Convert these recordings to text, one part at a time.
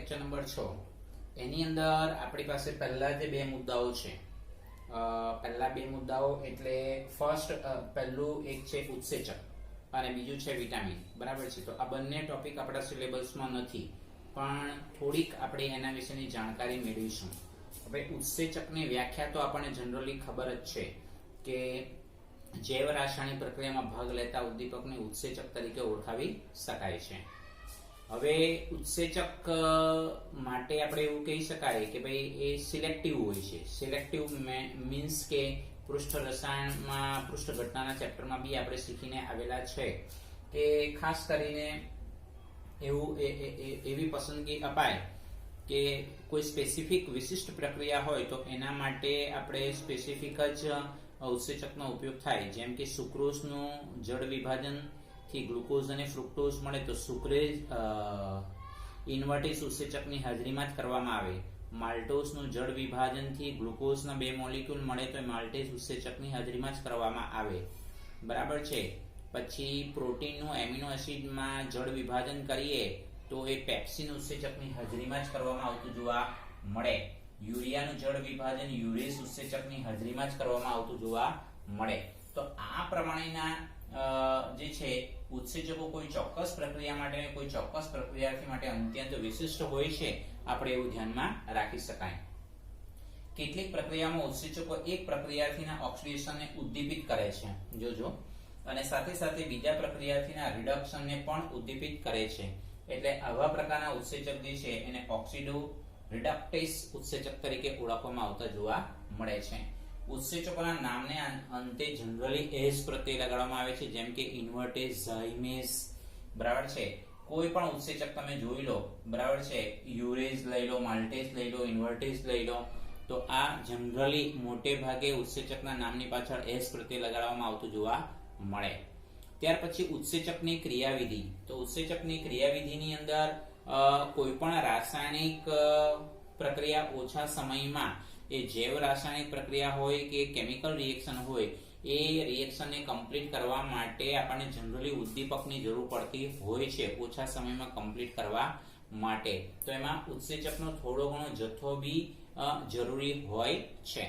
Lecture number 6 એની અંદર આપણી પાસે પહેલા જે બે મુદ્દાઓ છે પહેલા બે મુદ્દાઓ એટલે પહેલું એક છે ઉત્સેચક અને બીજું છે વિટામિન, બરાબર છે. તો આ બંને ટોપિક આપણા સિલેબસમાં નથી, પણ થોડીક આપણે એના વિશેની જાણકારી મેળવીશું. હવે ઉત્સેચકની વ્યાખ્યા તો આપણને જનરલી ખબર જ છે કે જૈવ રાસાયણિક પ્રક્રિયામાં ભાગ લેતા ઉદ્દીપકને ઉત્સેચક તરીકે ઓળખાવી શકાય છે. હવે ઉત્સેચક માટે આપણે એવું કહી શકાય કે ભાઈ એ સિલેક્ટિવ હોય છે. સિલેક્ટિવ મીન્સ કે પૃષ્ઠ રસાયણમાં પૃષ્ઠ ઘટનાના ચેપ્ટરમાં બી આપણે શીખીને આવેલા છે કે ખાસ કરીને એવી પસંદગી અપાય કે કોઈ સ્પેસિફિક વિશિષ્ટ પ્રક્રિયા હોય તો એના માટે આપણે સ્પેસિફિક જ ઉત્સેચકનો ઉપયોગ થાય. જેમ કે સુક્રોઝનું જળ વિભાજન થી ગ્લુકોઝ અને ફ્રુક્ટોઝ મળે તો સુક્રેઝ ઇન્વર્ટેઝ ઉત્સેચકની હાજરીમાં જ કરવામાં આવે. માલ્ટોઝનું જળ વિભાજનથી ગ્લુકોઝના બે મોલેક્યુલ મળે તો માલ્ટેઝ ઉત્સેચકની હાજરીમાં જ કરવામાં આવે, બરાબર છે. પછી પ્રોટીનનું એમિનો એસિડમાં જળ વિભાજન કરીએ તો એ પેપ્સિન ઉત્સેચકની હાજરીમાં જ કરવામાં આવતું જોવા મળે. યુરિયાનું જળ વિભાજન યુરેઝ ઉત્સેચકની હાજરીમાં જ કરવામાં આવતું જોવા મળે. તો આ પ્રમાણેના જે છે ઉત્સેચકો કોઈ ચોક્કસ પ્રક્રિયા માટે કોઈ ચોક્કસ પ્રક્રિયાથી માટે અત્યંત વિશિષ્ટ હોય છે, આપણે એવું ધ્યાનમાં રાખી શકાય. કેટલીક પ્રક્રિયામાં ઉત્સેચકો એક પ્રક્રિયાથીના ઓક્સિડેશનને ઉદ્દીપિત કરે છે, જોજો, અને સાથે સાથે બીજા પ્રક્રિયાથીના રિડક્શનને પણ ઉદ્દીપિત કરે છે. એટલે આવા પ્રકારના ઉત્સેચક જે છે એને ઓક્સિડો રિડક્ટેસ ઉત્સેચક તરીકે ઓળખવામાં આવતા જોવા મળે છે. ઉત્સેચકોના નામને અંતે જનરલી એસ પ્રત્યય લગાડવામાં આવે છે, જેમ કે ઇન્વર્ટેઝ, ઝાઇમેઝ, બરાબર છે. કોઈ પણ ઉત્સેચક તમે જોઈ લો, બરાબર છે, યુરેઝ લઈ લો, માલ્ટેઝ લઈ લો, ઇન્વર્ટેઝ લઈ લો, તો આ જનરલી મોટે ભાગે ઉત્સેચકના નામની પાછળ એસ પ્રત્યય લગાડવામાં આવતું જોવા મળે. ત્યાર પછી ઉત્સેચકની ક્રિયાવિધિ. તો ઉત્સેચકની ક્રિયાવિધિની અંદર કોઈ પણ રાસાયણિક પ્રક્રિયા ઓછા સમયમાં એ જૈવ રાસાયણિક પ્રક્રિયા હોય કે કેમિકલ રિએક્શન હોય એ રિએક્શનને કમ્પ્લીટ કરવા માટે આપણને જનરલી ઉદ્દીપકની જરૂર પડતી હોય છે ઓછા સમયમાં કમ્પ્લીટ કરવા માટે. તો એમાં ઉત્સેચકનો થોડો ઘણો જથ્થો બી જરૂરી હોય છે.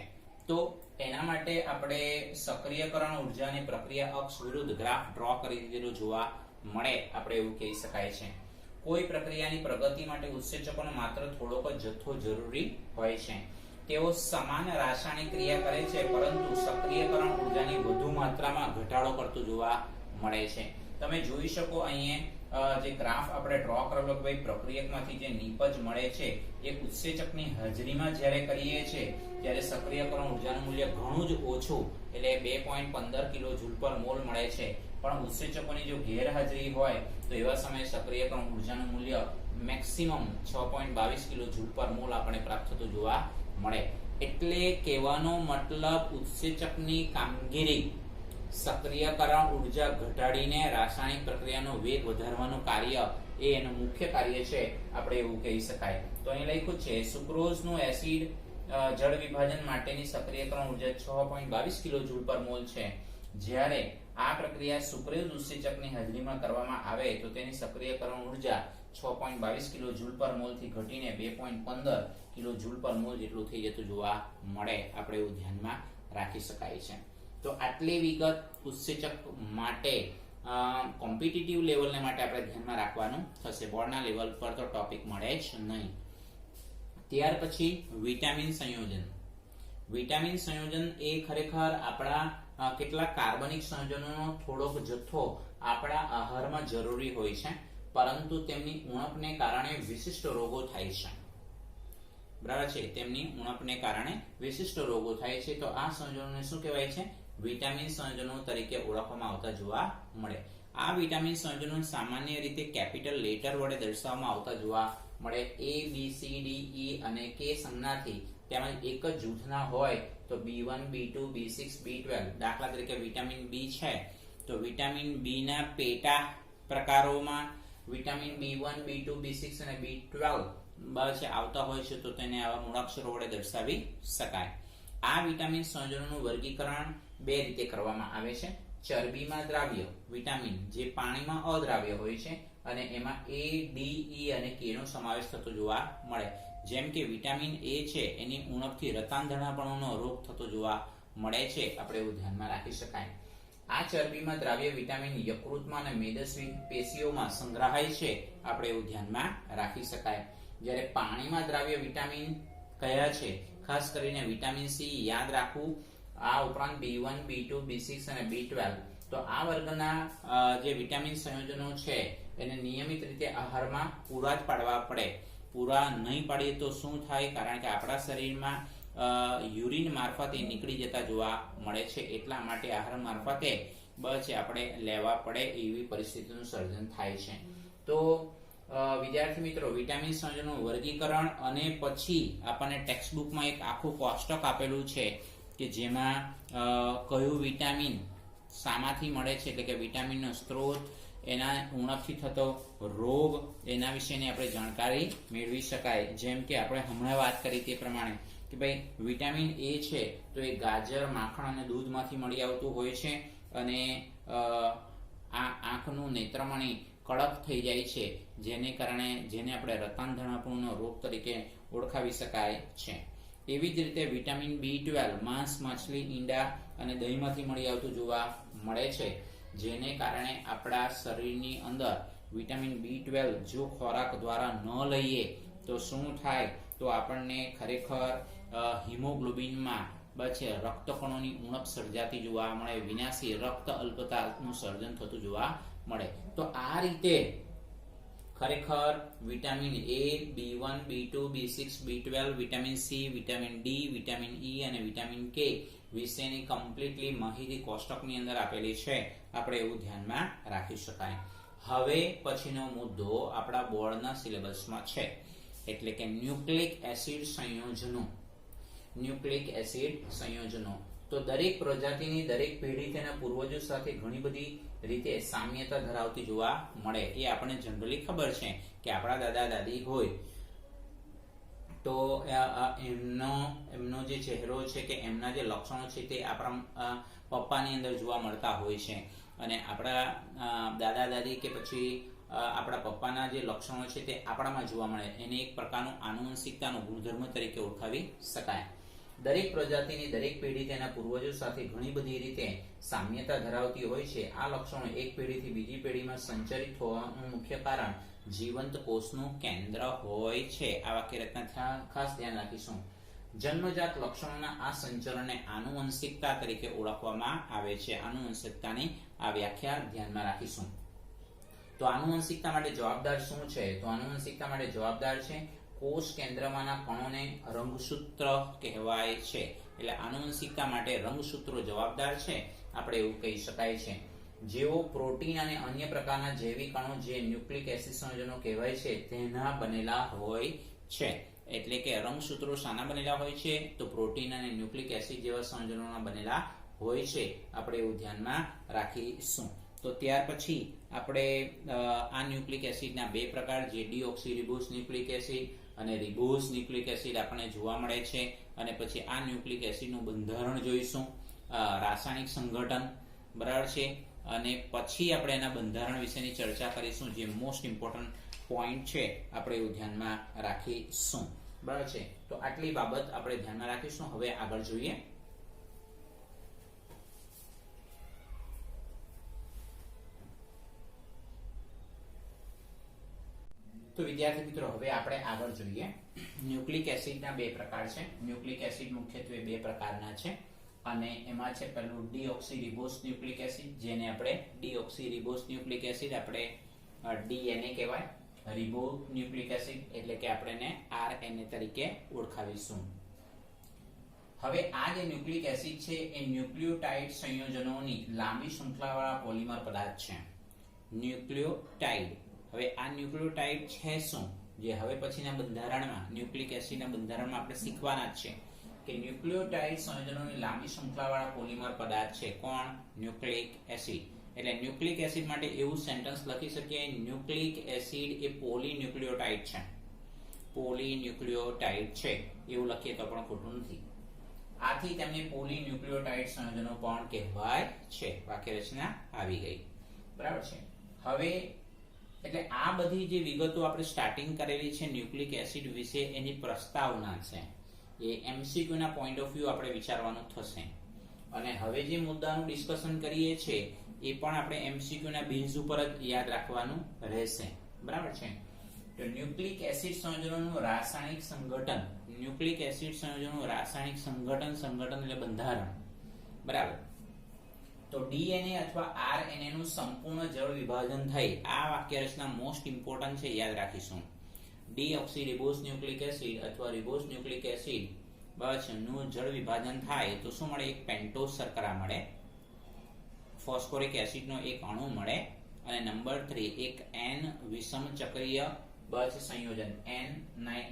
તો એના માટે આપણે સક્રિયકરણ ઉર્જાની પ્રક્રિયા અક્ષ વિરુદ્ધ ગ્રાફ ડ્રો કરી દીધેલો જોવા મળે, આપણે એવું કહી શકાય છે. કોઈ પ્રક્રિયાની પ્રગતિ માટે ઉત્સેચકોનો માત્ર થોડોક જ જથ્થો જરૂરી હોય છે. તેઓ સમાન રાસાયણિક ક્રિયા કરે છે, પરંતુ સક્રિયકરણ ઉર્જાની વધુ માત્રામાં ઘટાડો કરતું જોવા મળે છે. તમે જોઈ શકો અહીંયા જે ગ્રાફ આપણે ડ્રો કરેલો કે ભાઈ પ્રક્રિયકમાંથી જે નીપજ મળે છે એ ઉત્સેચકની હાજરીમાં જ્યારે કરીએ છીએ ત્યારે સક્રિયકરણ ઉર્જાનું મૂલ્ય ઘણું જ ઓછું એટલે 2.15 કિલો જૂલ પર મોલ મળે છે. પણ ઉત્સેચકોની જો ગેરહાજરી હોય તો એવા સમયે સક્રિયકરણ ઉર્જાનું મૂલ્ય મેક્સિમમ 6.22 કિલો જૂલ પર મોલ આપણે પ્રાપ્ત થતું જોવા મળે. એટલે કહેવાનો મતલબ ઉત્સેચકની કામગીરી સક્રિયકરણ ઉર્જા ઘટાડીને રાસાયણિક પ્રક્રિયાનો વેગ વધારવાનું કાર્ય એ એનું મુખ્ય કાર્ય છે, આપણે એવું કહી શકાય. તો અહીં લખ્યું છે સુક્રોઝનું એસિડ જળ વિભાજન માટેની સક્રિયકરણ ઉર્જા 6.22 કિલો જૂલ પર મોલ છે. જ્યારે આ પ્રક્રિયા સુક્રોઝ ઉત્સેચકની હાજરીમાં કરવામાં આવે તો તેની સક્રિયકરણ ઉર્જા 6.22 કિલો જૂલ પર મોલ થી ઘટીને 2.15 કિલો જૂલ પર મોલ જેટલું થઈ જતું જોવા મળે, આપણે એવું ધ્યાનમાં રાખી શકાય છે. તો આટલી વિગત ઉત્સેચક માટે કોમ્પિટિટિવ લેવલને માટે આપણે ધ્યાનમાં રાખવાનું થશે. બોર્ડના લેવલ પર તો ટોપિક મળે જ નહીં. ત્યાર પછી વિટામિન સંયોજન. વિટામિન સંયોજન એ ખરેખર આપણા કેટલાક કાર્બનિક સંયોજનોનો થોડોક જથ્થો આપણા આહારમાં જરૂરી હોય છે, પરંતુ તેમની ઉણપને કારણે વિશિષ્ટ રોગો થાય છે, બરાબર છે. તેમની ઉણપને કારણે વિશિષ્ટ રોગો થાય છે. તો આ સંયોજનોને શું કહેવાય છે? વિટામિન સંયોજનો તરીકે ઓળખવામાં આવતા જોવા મળે. આ વિટામિન સંયોજનો સામાન્ય રીતે કેપિટલ લેટર વડે દર્શાવવામાં આવતા જોવા મળે. A, B, C, D, E અને K સંજ્ઞાથી તેમજ એક જ જૂથના હોય તો B1, B2, B6, B12. દાખલા તરીકે વિટામિન B છે તો વિટામિન B ના પેટા પ્રકારોમાં વિટામિન B1, B2, B6 અને B12 આવતા હોય છે, તો તેને આવા મૂળાક્ષરો વડે દર્શાવી શકાય. આ વિટામિન સંયોજનોનું વર્ગીકરણ બે રીતે કરવામાં આવે છે. ચરબીમાં દ્રાવ્ય વિટામિન જે પાણીમાં અદ્રાવ્ય હોય છે અને એમાં A, D, E અને K નો સમાવેશ થતો જોવા મળે. જેમ કે વિટામિન A છે એની ઉણપથી રતાંધણાપણુનો રોગ થતો જોવા મળે છે, આપણે એવું ધ્યાનમાં રાખી શકાય. આ ચરબીમાં દ્રાવ્ય વિટામિન યકૃતમાં અને મેદસ્વી પેશીઓમાં સંગ્રહાય છે, આપણે એવું ધ્યાનમાં રાખી શકાય. જ્યારે પાણીમાં દ્રાવ્ય વિટામિન કયા છે? ખાસ કરીને વિટામિન C યાદ રાખવું. આ ઉપરાંત B1, B2, B6 અને B12. તો આ વર્ગના જે વિટામિન સંયોજનો છે એને નિયમિત રીતે આહારમાં પૂરા જ પાડવા પડે. પૂરા નહીં પાડીએ તો શું થાય? કારણ કે આપણા શરીરમાં યુરિન મારફતે નીકળી જતા જોવા મળે છે, એટલા માટે આહાર મારફતે બસ આપણે લેવા પડે એવી પરિસ્થિતિનું સર્જન થાય છે. તો વિદ્યાર્થી મિત્રો, વિટામિન સંયોજનનું વર્ગીકરણ અને પછી આપણને ટેક્સ્ટ બુકમાં એક આખું કોષ્ટક આપેલું છે કે જેમાં કયું વિટામિન શામાંથી મળે છે, એટલે કે વિટામિનનો સ્ત્રોત, એના ઉણપથી થતો રોગ, એના વિશેની આપણે જાણકારી મેળવી શકાય. જેમ કે આપણે હમણાં વાત કરી તે પ્રમાણે કે ભાઈ વિટામિન A છે તો એ ગાજર, માખણ અને દૂધમાંથી મળી આવતું હોય છે અને આ આંખનું નેત્રમણી કડક થઈ જાય છે, જેને કારણે જેને આપણે રતાંધણાપણુનો રોગ તરીકે ઓળખાવી શકાય છે. એવી જ રીતે વિટામિન B12 માંસ, માછલી, ઈંડા અને દહીંમાંથી મળી આવતું જોવા મળે છે, જેને કારણે આપણા શરીરની અંદર વિટામિન B12 જો ખોરાક દ્વારા ન લઈએ તો શું થાય? તો આપણને ખરેખર હિમોગ્લોબિનમાં બચે રક્તકણોની ઉણપ સર્જાતી જોવા મળે, વિનાશી રક્ત અલ્પતાનું સર્જન થતું જોવા મળે. તો આ રીતે ખરેખર vitamin A, B1, B2, B6, B12, vitamin C, vitamin D, vitamin E અને વિટામિન K વિશેની કમ્પ્લીટલી માહિતી કોષ્ટકની અંદર આપેલી છે, આપણે એવું ધ્યાનમાં રાખી શકાય. હવે પછીનો મુદ્દો આપણા બોર્ડના સિલેબસમાં છે, એટલે કે ન્યુક્લિક એસિડ સંયોજનો. ન્યુક્લિક એસિડ સંયોજનો તો દરેક પ્રજાતિની દરેક પેઢી તેના પૂર્વજો સાથે ઘણી બધી રીતે સામ્યતા ધરાવતી જોવા મળે. એ આપણને જનરલી ખબર છે કે આપણા દાદા દાદી હોય તો એમનો જે ચહેરો છે કે એમના જે લક્ષણો છે તે આપણા પપ્પાની અંદર જોવા મળતા હોય છે, અને આપણા દાદા દાદી કે પછી આપણા પપ્પાના જે લક્ષણો છે તે આપણામાં જોવા મળે. એને એક પ્રકારનું આનુવંશિકતાનો ગુણધર્મ તરીકે ઓળખાવી શકાય. દરેક પ્રજાતિની દરેક પેઢી તેના પૂર્વજો સાથે ઘણી બધી રીતે સામ્યતા ધરાવતી હોય છે. આ લક્ષણો એક પેઢીથી બીજી પેઢીમાં સંચરિત હોવાનું મુખ્ય કારણ જીવંત કોષનું કેન્દ્ર હોય છે. આ વાક્ય રચના ખાસ ધ્યાન રાખીશું. જન્મજાત લક્ષણોના આ સંચરણને આનુવંશિકતા તરીકે ઓળખવામાં આવે છે. આનુવંશિકતાની આ વ્યાખ્યા ધ્યાનમાં રાખીશું. તો આનુવંશિકતા માટે જવાબદાર શું છે? તો આનુવંશિકતા માટે જવાબદાર છે કોષ કેન્દ્રમાંના કણોને રંગસૂત્ર કહેવાય છે. એટલે આનુવંશિકતા માટે રંગસૂત્રો જવાબદાર છે, આપણે એવું કહી શકાય છે. જેઓ પ્રોટીન અને અન્ય પ્રકારના જૈવિક અણુ જે ન્યુક્લિક એસિડ સંયોજનો કહેવાય છે તેના બનેલા હોય છે. એટલે કે રંગસૂત્રો શાના બનેલા હોય છે? તો પ્રોટીન અને ન્યુક્લિક એસિડ જેવા સંયોજનોના બનેલા હોય છે, આપણે એવું ધ્યાનમાં રાખીશું. તો ત્યાર પછી આપણે આ ન્યુક્લિક એસિડના બે પ્રકાર, જે ડીઓક્સીરિબોસ ન્યુક્લિક એસિડ અને રિબોસ ન્યુક્લિક એસિડ આપણને જોવા મળે છે. અને પછી આ ન્યુક્લિક એસિડનું બંધારણ જોઈશું, રાસાયણિક સંગઠન, બરાબર છે. અને પછી આપણે એના બંધારણ વિશેની ચર્ચા કરીશું, જે મોસ્ટ ઇમ્પોર્ટન્ટ પોઈન્ટ છે, આપણે એવું ધ્યાનમાં રાખીશું, બરાબર છે. તો આટલી બાબત આપણે ધ્યાનમાં રાખીશું. હવે આગળ જોઈએ. તો વિદ્યાર્થી મિત્રો, હવે આપણે આગળ જોઈએ. ન્યુક્લિક એસિડના બે પ્રકાર છે. ન્યુક્લિક એસિડ મુખ્યત્વે બે પ્રકારના છે, અને એમાં છે પહેલું ડીઓક્સીરિબોસ ન્યુક્લિક એસિડ, જેને આપણે ડીઓક્સીરિબોસ ન્યુક્લિક એસિડ આપણે ડીએનએ કહેવાય. રિબો ન્યુક્લિક એસિડ એટલે કે આપણે એને આરએનએ તરીકે ઓળખાવીશું. હવે આ જે ન્યુક્લિક એસિડ છે એ ન્યુક્લિયોટાઇડ સંયોજનોની લાંબી શૃંખલાવાળા પોલિમર પદાર્થ છે. ન્યુક્લિયોટાઇડ. હવે આ ન્યુક્લિયોટાઇડ છે શું? જે હવે પછીના બંધારણમાં ન્યુક્લિક એસિડના બંધારણમાં આપણે શીખવાના જ છે કે ન્યુક્લિયોટાઇડ સંયોજનોની લાંબી શૃંખલાવાળા પોલિમર પદાર્થ છે. કોણ? Nucleic acid. એટલે ન્યુક્લિક એસિડ માટે એવું સેન્ટેન્સ લખી શકીએ, ન્યુક્લિક એસિડ એ પોલીન્યુક્લિયોટાઇડ છે. પોલીન્યુક્લિયોટાઇડ છે એવું લખીએ તો પણ ખોટું નથી. આથી તેમને પોલીન્યુક્લિયોટાઇડ સંયોજનો પણ કહેવાય છે. વાક્ય રચના આવી ગઈ, બરાબર છે. હવે એટલે આ બધી જે વિગતો આપણે સ્ટાર્ટિંગ કરેલી છે ન્યુક્લિક એસિડ વિશે એની પ્રસ્તાવના છે, એ એમસીક્યુ ના પોઈન્ટ ઓફ વ્યૂ આપણે વિચારવાનું થશે. અને હવે જે મુદ્દાનું ડિસ્કશન કરીએ છીએ એ પણ આપણે એમસીક્યુ ના બેઝ ઉપર જ યાદ રાખવાનું રહેશે. બરાબર છે. તો ન્યુક્લિક એસિડ સંયોજનોનું રાસાયણિક સંગઠન, ન્યુક્લિક એસિડ સંયોજનોનું રાસાયણિક સંગઠન એટલે બંધારણ. બરાબર. તો ડીએનએ અથવા આરએનએ નું સંપૂર્ણ જળ વિભાજન થઈ, આ વાક્ય રચના મોસ્ટ ઇમ્પોર્ટન્ટ છે, યાદ રાખીશું. ડીઓક્સીરિબોસ ન્યુક્લિક એસિડ અથવા રિબોસ ન્યુક્લિક એસિડ નું જળ વિભાજન થાય તો શું મળે? એક પેન્ટોઝ શર્કરા મળે, ફોસ્ફોરિક એસિડ નો એક અણુ મળે, અને નંબર 3 એક એન વિષમ ચક્રીય સંયોજન, એન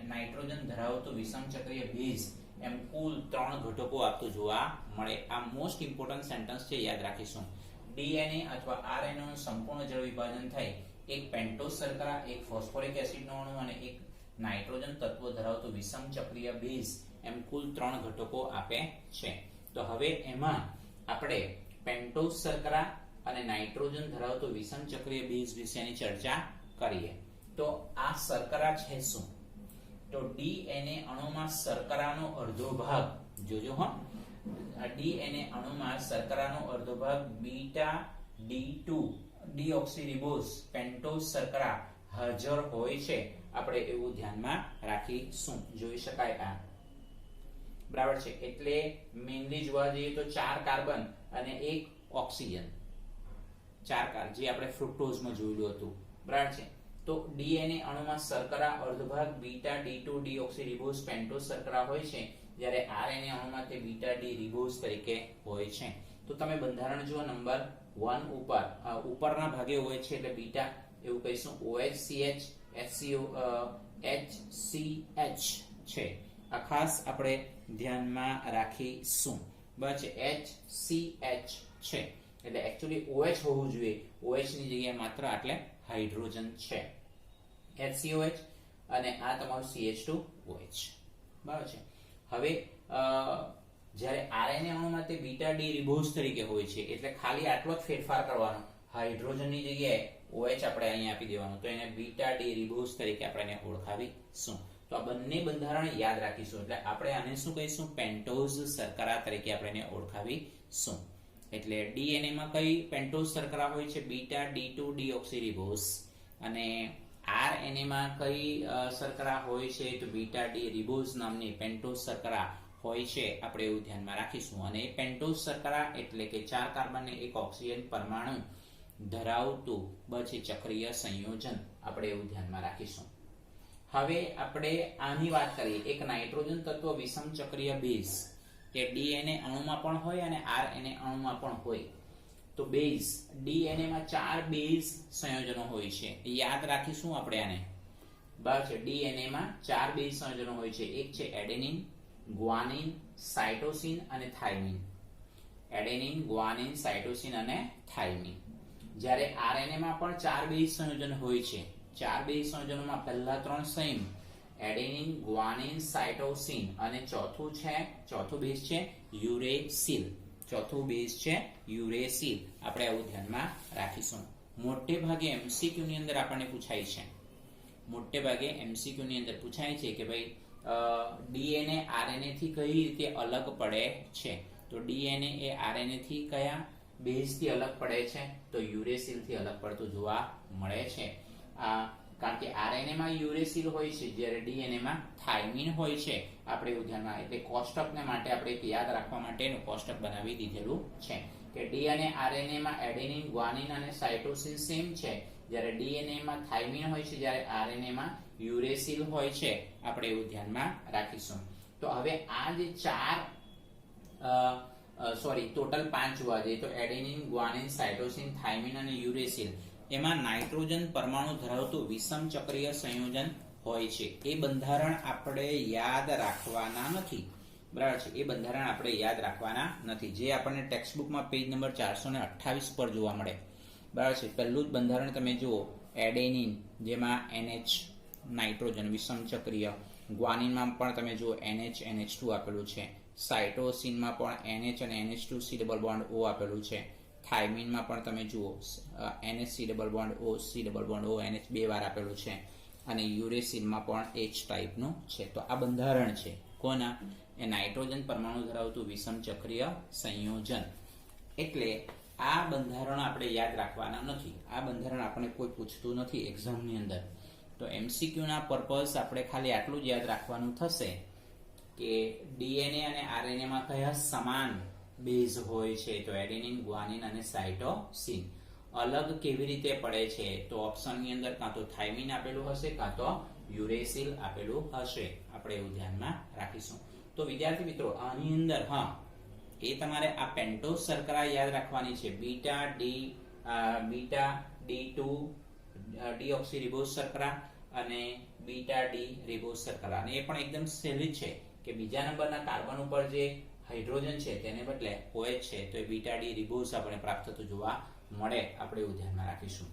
નાઇટ્રોજન ધરાવતો વિષમ ચક્રીય બેઝ, એમ કુલ 3 ઘટકો આપતું જોવા મળે. આ મોસ્ટ ઇમ્પોર્ટન્ટ સેન્ટેન્સ છે, યાદ રાખીશું. ડીએનએ અથવા આરએનએ નું સંપૂર્ણ જળ વિભાજન થાય, એક પેન્ટોઝ શર્કરા, એક ફોસ્ફોરિક એસિડ નો અણુ અને એક નાઇટ્રોજન તત્વ ધરાવતો વિષમ ચક્રીય બેઝ, એમ કુલ 3 ઘટકો આપે છે. તો હવે એમાં આપણે પેન્ટોઝ શર્કરા અને નાઇટ્રોજન ધરાવતો વિષમ ચક્રીય બેઝ વિશેની ચર્ચા કરીએ. તો આ શર્કરા છે શું? તો ડીએનએ અણુમાં શર્કરાનો અડધો ભાગ, જોજો હો, ડીએનએ અણુમાં શર્કરાનો અડધો ભાગ બીટા D2 ડીઓક્સીરિબોસ પેન્ટોઝ શર્કરા હાજર હોય છે. આપણે એવું ધ્યાનમાં રાખીશું. જોઈ શકાય આ. બરાબર છે. એટલે મેઇનલી જોવા જઈએ તો 4 કાર્બન અને 1 ઓક્સિજન, 4 કાર્બન, જે આપણે ફ્રુક્ટોઝમાં જોયેલું હતું. બરાબર છે. તો ડીએનએ અણુમાં શર્કરા અર્ધભાગ બીટા D2 ડીઓક્સીરિબોસ પેન્ટોઝ શર્કરા હોય છે, જ્યારે આરએનએ અણુમાં તે બીટા ડી રિબોઝ તરીકે હોય છે. તો તમે બંધારણ જુઓ નંબર 1 ઉપરના ભાગે હોય છે એટલે બીટા એવું કહીશું. OHCH HCO HCH છે. આ ખાસ આપણે ધ્યાનમાં રાખીશું. બસ HCH છે એટલે એક્ચ્યુઅલી OH હોવું જોઈએ. OH ની જગ્યાએ માત્ર આટલે હાઇડ્રોજન છે, HCOH, અને આ તમારું CH2OH. બરાબર છે. હવે જ્યારે આરએનએ અણુમાં તે બીટા ડી રિબોઝ તરીકે હોય છે એટલે ખાલી આટલો જ ફેરફાર કરવાનો, હાઇડ્રોજનની જગ્યાએ OH આપણે અહીંયા આપી દેવાનું, તો એને બીટા ડી રિબોઝ તરીકે આપણે એને ઓળખાવીશું. તો આ બંને બંધારણ યાદ રાખીશું. એટલે આપણે આને શું કહીશું? પેન્ટોઝ શર્કરા તરીકે આપણે એને ઓળખાવીશું. એટલે ડીએનએ માં કઈ પેન્ટોઝ શર્કરા હોય છે? Beta D2 ડીઓક્સીરિબોસ. અને આરએનએ માં કઈ શર્કરા હોય છે? તો બીટા ડી રિબોઝ નામની પેન્ટોઝ શર્કરા હોય છે. આપણે એવું ધ્યાનમાં રાખીશું. અને એ પેન્ટોઝ શર્કરા એટલે કે 4 કાર્બન અને 1 ઓક્સિજન પરમાણુ ધરાવતું ચક્રીય સંયોજન, આપણે એવું ધ્યાનમાં રાખીશું. હવે આપણે આની વાત કરીએ. એક નાઇટ્રોજન તત્વ વિષમ ચક્રીય બેઝ કે ડીએનએ અણુમાં પણ હોય અને આરએનએ અણુમાં પણ હોય. તો બેઝ, ડીએનએ માં 4 બેઝ સંયોજનો હોય છે, યાદ રાખીશું આપણે આને. બરાબર છે. ડીએનએ માં 4 બેઝ સંયોજનો હોય છે. એક છે એડેનિન, ગ્વાનિન, સાઇટોસિન અને થાઇમિન. એડેનિન, ગ્વાનિન, સાઇટોસિન અને થાઇમિન. જ્યારે આરએનએ માં પણ 4 બેઝ સંયોજન હોય છે. 4 બેઝ સંયોજનોમાં પહેલા 3 સેમ, એડેનિન, ગ્વાનિન, સાઇટોસિન, અને ચોથું બેઝ છે યુરેસિલ. ચોથું બેઝ છે યુરેસિલ. આપણે આવું ધ્યાનમાં રાખીશું. મોટે ભાગે એમસીક્યુ ની અંદર આપણને પૂછાય છે, મોટે ભાગે એમસીક્યુ ની અંદર પૂછાય છે કે ભાઈ ડીએનએ આરએનએ થી કઈ રીતે અલગ પડે છે? તો ડીએનએ એ આરએનએ થી કયા બેઝ થી અલગ પડે છે? તો યુરેસિલ થી અલગ પડતું જોવા મળે છે. કારણ કે આરએનએ માં યુરેસિલ હોય છે, જ્યારે ડીએનએ માં થાઇમિન હોય છે. આપણે એવું ધ્યાનમાં, એટલે કોષ્ટકને માટે આપણે એક યાદ રાખવા માટેનું કોષ્ટક બનાવી દીધેલું છે કે ડીએનએ આરએનએ માં એડેનિન, ગ્વાનિન અને સાઇટોસિન સેમ છે, જ્યારે ડીએનએ માં થાઇમિન હોય છે, જ્યારે આરએનએ માં યુરેસિલ હોય છે. આપણે એવું ધ્યાનમાં રાખીશું. તો હવે આ જે ટોટલ 5 જોવા જઈએ તો એડેનિન, ગ્વાનિન, સાઇટોસિન, થાઇમિન અને યુરેસિલ, એમાં નાઇટ્રોજન પરમાણુ ધરાવતું વિષમ ચક્રીય સંયોજન હોય છે. એ બંધારણ આપણે યાદ રાખવાના નથી. બરાબર છે. એ બંધારણ આપણે યાદ રાખવાના નથી, જે આપણને ટેક્સ્ટબુકમાં પેજ નંબર 428 પર જોવા મળે. બરાબર છે. પહેલું જ બંધારણ તમે જુઓ, એડેનિન જેમાં NH નાઇટ્રોજન વિષમ ચક્રીય, ગ્વાનિનમાં પણ તમે જુઓ NH NH2 આપેલું છે, સાઇટોસિનમાં પણ NH અને NH2 C double bond O આપેલું છે, થાઇમિનમાં પણ તમે જુઓ NH double bond O NH 2 વાર આપેલું છે, અને યુરેસિલમાં પણ H ટાઈપનું છે. તો આ બંધારણ છે કોના? એ નાઇટ્રોજન પરમાણુ ધરાવતું વિષમ ચક્રીય સંયોજન. એટલે આ બંધારણ આપણે યાદ રાખવાના નથી. આ બંધારણ આપણે કોઈ પૂછતું નથી એક્ઝામની અંદર. તો MCQ ના પર્પઝ આપણે ખાલી આટલું જ યાદ રાખવાનું થશે કે DNA અને RNA માં કયા સમાન બેઝ હોય છે. તો એડેનિન, ગ્વાનિન અને સાઇટોસિન. અલગ કેવી રીતે પડે છે? તો ઓપ્શનની અંદર કાં તો થાઇમિન આપેલું હશે, કાં તો યુરેસિલ આપેલું હશે. આપણે એવું ધ્યાનમાં રાખીશું. તો વિદ્યાર્થી મિત્રો, આની અંદર એ તમારે આ પેન્ટોઝ શર્કરા યાદ રાખવાની છે. બીટા D2 ડીઓક્સી રિબોઝ શર્કરા અને બીટા ડી રિબોઝ શર્કરા. અને એ પણ એકદમ સહેલી છે કે બીજા નંબરના કાર્બન ઉપર જે હાઇડ્રોજન છે તેને બદલે OH છે, તો એ બીટા ડી રિબોઝ આપણે પ્રાપ્ત થતું જોવા મળે. આપણે એવું ધ્યાનમાં રાખીશું.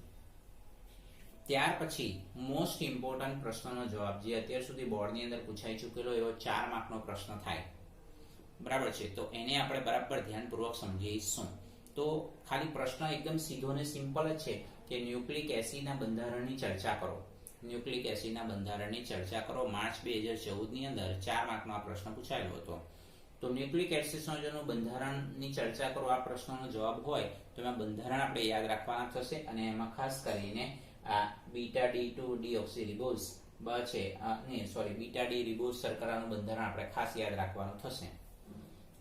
ત્યાર પછી મોસ્ટ ઇમ્પોર્ટન્ટ પ્રશ્નનો જવાબ, જે અત્યાર સુધી બોર્ડની અંદર પૂછાઈ ચૂકેલો એવો 4 માર્કનો પ્રશ્ન થાય, બરાબર છે. તો એને આપણે બરાબર ધ્યાનપૂર્વક સમજીશું. તો ખાલી પ્રશ્ન એકદમ સીધો અને સિમ્પલ જ છે કે ન્યુક્લિક એસિડના બંધારણની ચર્ચા કરો. ન્યુક્લિક એસિડના બંધારણની ચર્ચા કરો. માર્ચ 2014 ની અંદર 4 માર્કનો આ પ્રશ્ન પૂછાયેલો હતો. તો ન્યુક્લિક એસિડ સંયોજનનું બંધારણની ચર્ચા કરો આ પ્રશ્નનો જવાબ હોય તો એમાં બંધારણ આપણે યાદ રાખવાના થશે. અને એમાં ખાસ કરીને આ beta D2 deoxy ribose beta D ribose શર્કરાનું બંધારણ આપણે ખાસ યાદ રાખવાનું થશે.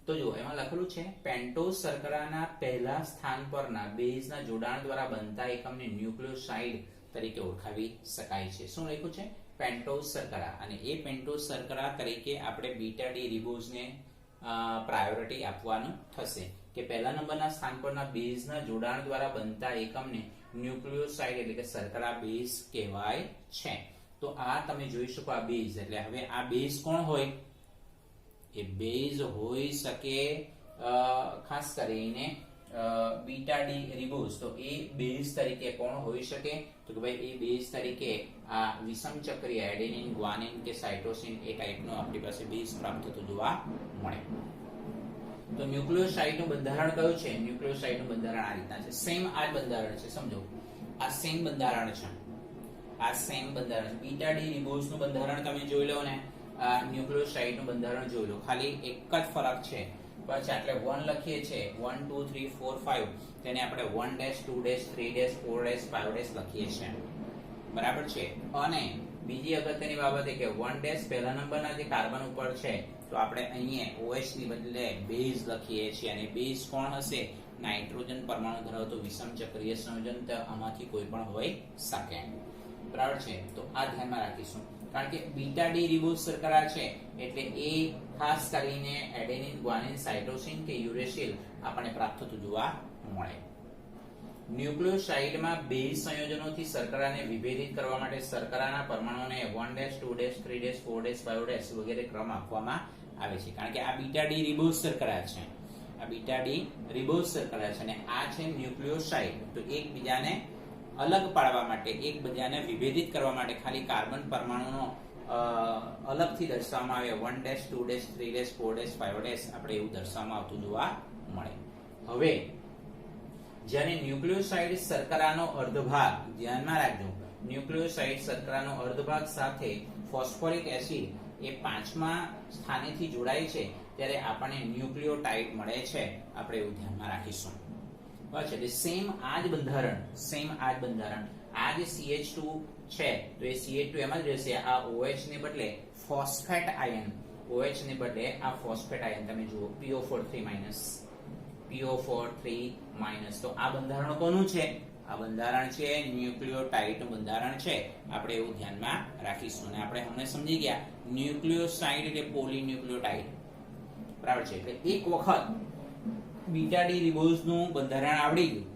તો જો એમાં લખેલું છે પેન્ટોઝ શર્કરાના પહેલા સ્થાન પરના બેઝના જોડાણ દ્વારા બનતા એકમને ન્યુક્લિયોસાઇડ તરીકે ઓળખાવી શકાય છે. શું લખ્યું છે? પેન્ટોઝ શર્કરા. અને એ પેન્ટોઝ શર્કરા તરીકે આપણે બીટા ડી રિબોઝને પ્રાયોરિટી આપવાનું થશે કે પહેલા નંબરના સ્થાન પરના બેઝના જોડાણ દ્વારા બનતા એકમને ન્યુક્લિયોસાઇડ એટલે કે શર્કરા બેઝ કહેવાય છે. તો આ તમે જોઈ શકો આ બેઝ. એટલે હવે આ બેઝ કોણ હોય? એ બેઝ હોઈ શકે ખાસ કરીને બીટા ડી રિબોઝ. તો એ બેઝ તરીકે કોણ હોઈ શકે? તો કે ભાઈ એ બેઝ તરીકે આ વિષમ ચક્રીય એડેનિન, ગ્વાનિન કે સાઇટોસિન એ ટાઈપનો આપણી પાસે બેઝ પ્રાપ્ત થતો જોવા મળે. તો ન્યુક્લિયોસાઇડનું બંધારણ કયું છે? ન્યુક્લિયોસાઇડનું બંધારણ આ રીતના છે. સેમ આ જ બંધારણ છે. સમજો, આ સેમ બંધારણ છે. આ સેમ બંધારણ બીટા ડી રિબોઝનું બંધારણ તમે જોઈ લો ને, આ ન્યુક્લિયોસાઇડનું બંધારણ જોઈ લો. ખાલી એક જ ફરક છે. પછી આપણે 1 લખીએ છીએ, 1 2 3 4 5, તેને આપણે 1 2 3 4 5 લખીએ છીએ, બરાબર છે. અને બીજી અગત્યની બાબત એ કે 1 પહેલા નંબરના જે કાર્બન ઉપર છે તો આપણે અહીંયા OH ની બદલે બેઝ લખીએ છીએ. અને બેઝ કોણ હશે? નાઇટ્રોજન પરમાણુ ધરાવતો વિષમ ચક્રીય સંયોજન. તો આમાંથી કોઈ પણ હોઈ શકે, બરાબર છે. તો આ ધ્યાનમાં રાખીશું. કારણ કે બીટા ડી રિબોઝ શર્કરા છે એટલે એ ખાસ કરીને એડેનિન, ગ્વાનિન, સાઇટોસિન કે યુરેસિલ આપણને પ્રાપ્ત થતું જોવા મળે. ન્યુક્લિયોસાઇડમાં બેઝ સંયોજનોથી શર્કરાને વિભેદિત કરવા માટે શર્કરાના પરમાણુઓને 1 2 3 4 5 વગેરે ક્રમ આપવામાં આવે છે. કારણ કે આ બીટા ડી રિબોઝ શર્કરા છે. આ બીટા ડી રિબોઝ શર્કરા છે અને આ છે ન્યુક્લિયોસાઇડ. તો એકબીજાને અલગ પાડવા માટે, એકબીજાને વિભેદિત કરવા માટે ખાલી કાર્બન પરમાણુનો અલગથી દર્શાવવામાં આવે 1 2 3 4 5 આપણે એવું દર્શાવવામાં આવતું જોવા મળે. હવે જ્યારે ન્યુક્લિયોસાઇડ શર્કરાનો અર્ધભાગ, ધ્યાનમાં રાખજો, ન્યુક્લિયોસાઇડ શર્કરાનો અર્ધભાગ સાથે ફોસ્ફોરિક એસિડ એ 5મા સ્થાનેથી જોડાય છે ત્યારે આપણને ન્યુક્લિયોટાઇડ મળે છે. આપણે એવું ધ્યાનમાં રાખીશું. બરાબર છે. સેમ આ જ બંધારણ. આ જે CH2 છે તો એ CH2 એમ જ રહેશે. આ OH ને બદલે ફોસ્ફેટ આયન, OH ને બદલે આ ફોસ્ફેટ આયન તમે જુઓ PO4 3-. તો આ બંધારણ કોનું છે? આ બંધારણ છે ન્યુક્લિયોટાઇડનું બંધારણ છે. આપણે એવું ધ્યાનમાં રાખીશું. અને આપણે હમણાં સમજી ગયા ન્યુક્લિયોસાઇડ એટલે પોલીન્યુક્લિયોટાઇડ, બરાબર છે. એટલે એક વખત બીટા ડી રિબોઝનું બંધારણ આવડી ગયું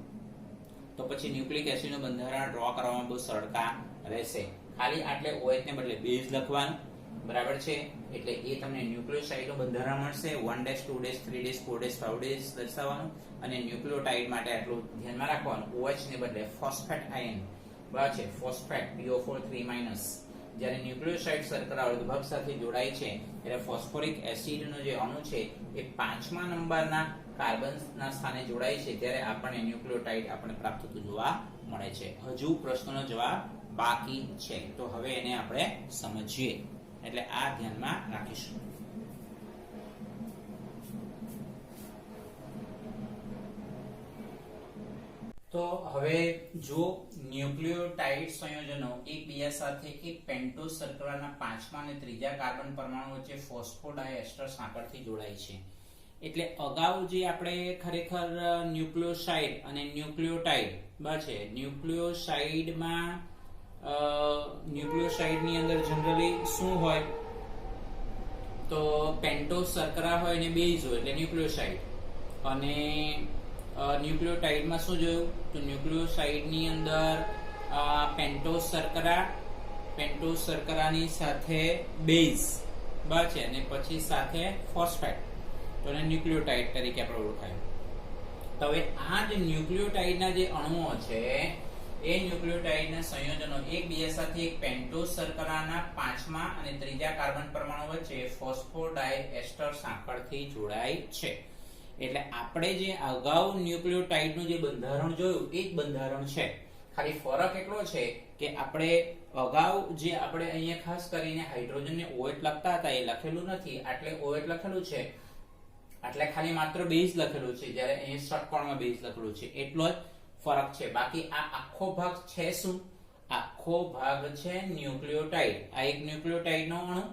તો પછી ન્યુક્લિક એસિડનું બંધારણ ડ્રો કરવામાં બહુ સરળતા રહેશે. ખાલી આટલે OH ને બદલે બેઝ લખવાનું, બરાબર છે. એટલે એ તમને ન્યુક્લિયોસાઇડનું બંધારણ મળશે. 1 2 3 4 5 દર્શાવવાનું. અને ન્યુક્લિયોટાઇડ માટે આટલું ધ્યાનમાં રાખવાનું, OH ને બદલે ફોસ્ફેટ આયન, બરાબર છે, ફોસ્ફેટ PO4 3-. જ્યારે ન્યુક્લિયોસાઇડ શર્કરા અર્ધભાગ સાથે જોડાય છે એટલે ફોસ્ફોરિક એસિડનો જે અણુ છે એ 5મા નંબરના કાર્બનના સ્થાને જોડાય છે ત્યારે આપણને ન્યુક્લિયોટાઇડ આપણને પ્રાપ્ત થતું જોવા મળે છે. હજુ પ્રશ્નનો જવાબ બાકી છે, તો હવે એને આપણે સમજીએ, એટલે આ ધ્યાનમાં રાખીશું. તો હવે જો ન્યુક્લિયોટાઇડ સંયોજનો એકબીજા સાથે એક પેન્ટોઝ શર્કરાના પાંચમા અને ત્રીજા કાર્બન પરમાણુ વચ્ચે ફોસ્ફોડાયએસ્ટર સાંકળથી જોડાય છે. એટલે અગાઉ જે આપણે ખરેખર ન્યુક્લિયોસાઇડ અને ન્યુક્લિયોટાઇડ છે, ન્યુક્લિયોસાઇડની અંદર જનરલી શું હોય તો પેન્ટોઝ શર્કરા હોય અને બેઝ હોય એટલે ન્યુક્લિયોસાઇડ, અને ન્યુક્લિયોટાઇડમાં શું જોયું તો ન્યુક્લિયોસાઇડની અંદર પેન્ટોઝ શર્કરાની સાથે બેઝ છે અને પછી સાથે ફોસ્ફેટ, તો એને ન્યુક્લિયોટાઇડ તરીકે આપણે ઓળખાય. તો હવે આ જે ન્યુક્લિયોટાઇડના જે અણુઓ છે એ ન્યુક્લિયોટાઇડના સંયોજનો એકબીજા સાથે એક પેન્ટોઝ શર્કરાના પાંચમા અને ત્રીજા કાર્બન પરમાણુ વચ્ચે ફોસ્ફોડાયએસ્ટર સાંકળથી જોડાય છે. એટલે આપણે જે અગાઉ ન્યુક્લિયોટાઇડનું જે બંધારણ જોયું એ જ બંધારણ છે, ખાલી ફરક એટલો છે કે આપણે અગાઉ જે આપણે અહીંયા ખાસ કરીને હાઇડ્રોજનને OH લખતા હતા એ લખેલું નથી, આટલે OH લખેલું છે, એટલે ખાલી માત્ર બેઝ લખેલું છે, જ્યારે અહીંયા ષટકોણમાં બેઝ લખેલું છે, એટલો જ ફરક છે. બાકી આ આખો ભાગ છે શું? આખો ભાગ છે ન્યુક્લિયોટાઇડ. આ એક ન્યુક્લિયોટાઇડનો અણુ,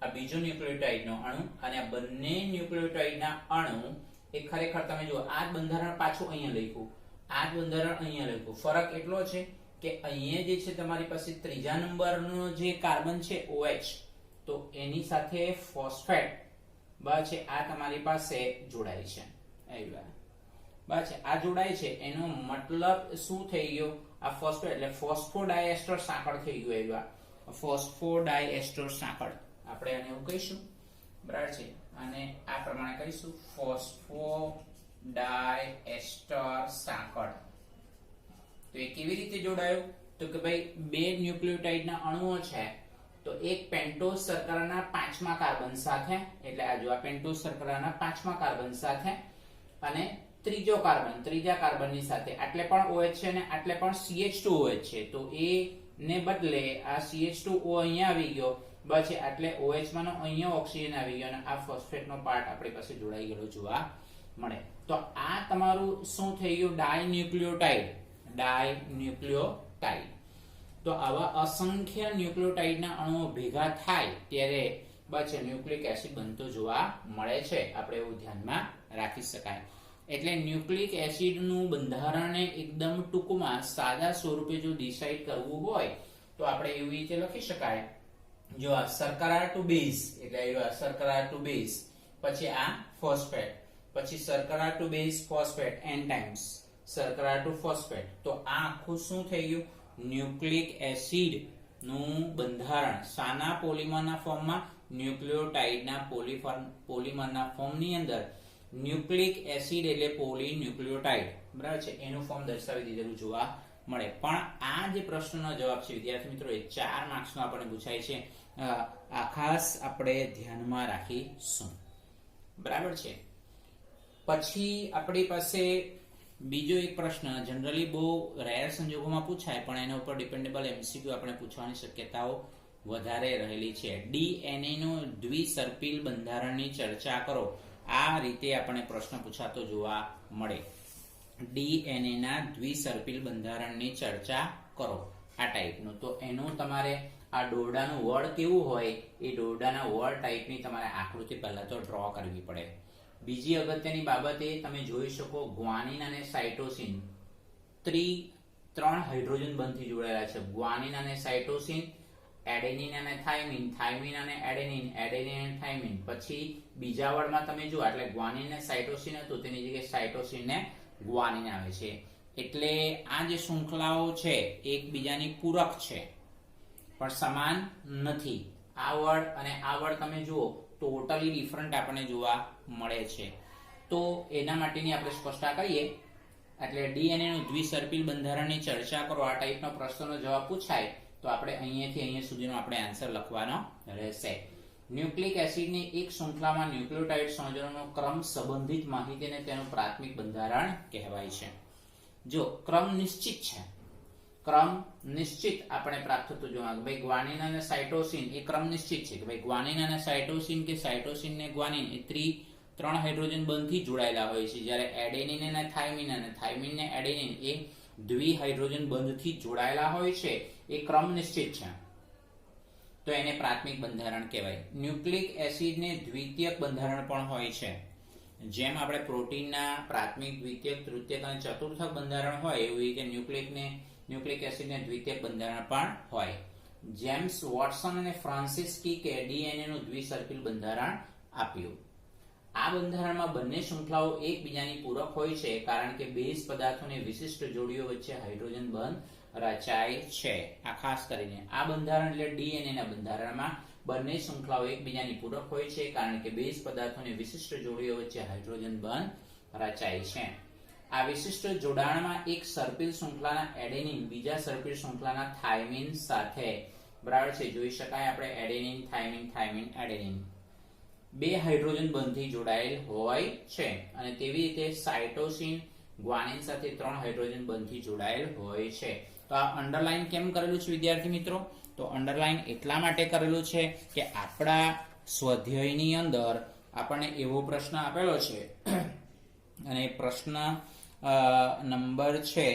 આ બીજો ન્યુક્લિયોટાઇડનો અણુ, અને આ બંને ન્યુક્લિયોટાઇડના અણુ એ ખરેખર તમે જુઓ આ જ બંધારણ પાછું અહીંયા લખ્યું, આ જ બંધારણ અહીંયા લખ્યું. ફરક એટલો છે કે અહીંયા જે છે તમારી પાસે ત્રીજા નંબરનો જે કાર્બન છે OH, તો એની સાથે ફોસ્ફેટ છે આ તમારી પાસે જોડાય છે, આ જોડાય છે, એનો મતલબ શું થઈ ગયો? આ ફોસ્ફેટ એટલે ફોસ્ફોડાયએસ્ટર સાંકળ થઈ ગયું. ફોસ્ફોડાયએસ્ટર સાંકળ આપણે આને એવું કહીશું, બરાબર છે, અને આ પ્રમાણે કહીશું ફોસ્ફોડાયએસ્ટર સાંકળ. તો એ કેવી રીતે જોડાયું? તો કે ભાઈ બે ન્યુક્લિયોટાઇડના અણુઓ છે, તો એક પેન્ટોઝ શર્કરાના પાંચમા કાર્બન સાથે, એટલે આ જો આ પેન્ટોઝ શર્કરાના પાંચમા કાર્બન સાથે, અને ત્રીજા કાર્બનની સાથે, આટલે પણ OH છે અને આટલે પણ CH2OH છે, તો એ ને બદલે આ CH2O અહીંયા આવી ગયો, બસ એટલે OH માંનો અહીંયા ઓક્સિજન આવી ગયો અને આ ફોસ્ફેટનો પાર્ટ આપણી પાસે જોડાઈ ગયેલો જોવા મળે. તો આ તમારું શું થઈ ગયું? ડાયન્યુક્લિયોટાઇડ. તો આવા અસંખ્ય ન્યુક્લિયોટાઇડના અણુઓ ભેગા થાય ત્યારે બસ ન્યુક્લિક એસિડ બનતો જોવા મળે છે. આપણે એવું ધ્યાનમાં રાખી શકાય. એટલે ન્યુક્લિક એસિડનું બંધારણ એકદમ ટૂંકમાં સાદા સ્વરૂપે જો ડિસાઇડ કરવું હોય તો આપણે એવી રીતે લખી શકાય. જો આ શર્કરા ટુ બેઝ, એટલે આ શર્કરા ટુ બેઝ, પછી આ ફોસ્ફેટ, પછી શર્કરા to base phosphate n times શર્કરા ટુ ફોસ્ફેટ. તો આ આખું શું થઈ ગયું? ન્યુક્લિક એસિડ નું બંધારણ સાના પોલિમરના ફોર્મમાં, ન્યુક્લિયોટાઇડના પોલિમરના ફોર્મની અંદર ન્યુક્લિક એસિડ એટલે પોલીન્યુક્લિયોટાઇડ, બરાબર છે, એનું ફોર્મ દર્શાવી દીધેલું જોવા મળે. પણ આ જે પ્રશ્નનો જવાબ છે વિદ્યાર્થી મિત્રો એ 4 માર્ક્સનો આપણને પૂછાય છે, આ ખાસ આપણે ધ્યાનમાં રાખીશું, બરાબર છે. પછી આપણી પાસે બીજો એક પ્રશ્ન જનરલી બહુ રેર સંજોગોમાં પૂછાય, પણ એના ઉપર ડિપેન્ડેબલ MCQ આપણે પૂછવાની શક્યતાઓ વધારે રહેલી છે. DNA નો દ્વિસર્પિલ બંધારણની ચર્ચા કરો. આ રીતે આપણે પ્રશ્ન પૂછાતો જોવા મળે. DNA ના દ્વિસર્પિલ બંધારણની ચર્ચા કરો, આ ટાઈપનું. તો એનું તમારે આ દોરડાનું વળ કેવું હોય એ દોરડાના વળ ટાઈપની તમારે આકૃતિ પહેલા તો ડ્રો કરવી પડે. બીજી અગત્યની બાબત એ તમે જોઈ શકો ગ્વાનિન અને સાઇટોસિન ત્રણ હાઇડ્રોજન બંધથી જોડાયેલા છે. ગ્વાનિન અને સાઇટોસિન, એડેનિન અને થાઇમિન, થાઇમિન અને એડેનિન, એડેનિન અને થાઇમિન. પછી બીજા વળમાં તમે જુઓ એટલે ગ્વાનિન ને સાઇટોસિન હતું તેની જગ્યાએ સાઇટોસિન ને ગ્વાનિન આવે છે. એટલે આ જે શૃંખલાઓ છે એકબીજાની પૂરક છે પણ સમાન નથી. આ વળ અને આ વળ તમે જુઓ ટોટલી ડિફરન્ટ આપણને જોવા મળે છે. તો એના માટેની આપણે સ્પષ્ટતા કરીએ. એટલે DNA નું દ્વિસર્પિલ બંધારણની ચર્ચા કરો, આ ટાઈપનો પ્રશ્નનો જવાબ પૂછાય તો આપણે અહીંયાથી અહીંયા સુધીનો આપણે આન્સર લખવાનો રહેશે. ન્યુક્લિક એસિડની એક શૃંખલામાં ન્યુક્લિયોટાઇડ સંયોજનોનો ક્રમ સંબંધિત માહિતીને તેનું પ્રાથમિક બંધારણ કહેવાય છે. જો ક્રમ નિશ્ચિત છે, ક્રમ નિશ્ચિત આપણે પ્રાપ્ત થતું જોવા કે ભાઈ ગ્વાનિન અને સાઇટોસિન એ ક્રમ નિશ્ચિત છે કે ભાઈ ગ્વાનિન અને સાઇટોસિન કે સાઇટોસિન ને ગ્વાનિન એ ત્રણ હાઇડ્રોજન બંધથી જોડાયેલા હોય છે, જ્યારે એડેનિન અને થાઇમિન ને એડેનિન એ દ્વિહાઇડ્રોજન બંધથી જોડાયેલા હોય છે. એ ક્રમ નિશ્ચિત છે તો એને પ્રાથમિક બંધારણ કહેવાય. ન્યુક્લિક એસિડને દ્વિતીયક બંધારણ પણ હોય છે. જેમ આપણે પ્રોટીનના પ્રાથમિક, દ્વિતીયક, તૃતીયક અને ચતુર્થક બંધારણ હોય એવી રીતે ન્યુક્લિક એસિડને દ્વિતીયક બંધારણ પણ હોય. જેમ્સ વોટસન અને ફ્રાન્સિસ કિકે ડીએનએ નું દ્વિસર્પિલ બંધારણ આપ્યું. આ બંધારણમાં બંને શૃંખલાઓ એકબીજાની પૂરક હોય છે કારણ કે બેઝ પદાર્થોની વિશિષ્ટ જોડીઓ વચ્ચે હાઇડ્રોજન બંધ રચાય છે. આ ખાસ કરીને આ બંધારણ એટલે ડીએનએ ના બંધારણમાં બંને શૃંખલાઓ એકબીજાની પૂરક હોય છે કારણ કે બેઝ પદાર્થોની વિશિષ્ટ જોડીઓ વચ્ચે હાઇડ્રોજન બંધ રચાય છે. આ વિશિષ્ટ જોડાણમાં એક સર્પિલ શૃંખલાના એડેનિન બીજા સર્પિલ શૃંખલાના થાઇમિન સાથે, બરાબર છે, જોઈ શકાય આપણે એડેનિન થાઇમિન એડેનિન બે હાઇડ્રોજન બંધથી જોડાયેલ હોય છે અને તેવી રીતે સાઇટોસિન ગ્વાનિન સાથે 3 હાઇડ્રોજન બંધથી જોડાયેલ હોય છે. તો આ અંડરલાઈન કેમ કરેલું છે વિદ્યાર્થી મિત્રો? તો અંડરલાઈન એટલા માટે કરેલું છે કે આપણા સ્વાધ્યાયની અંદર આપણને એવો પ્રશ્ન આપેલો છે અને પ્રશ્ન નંબર છે,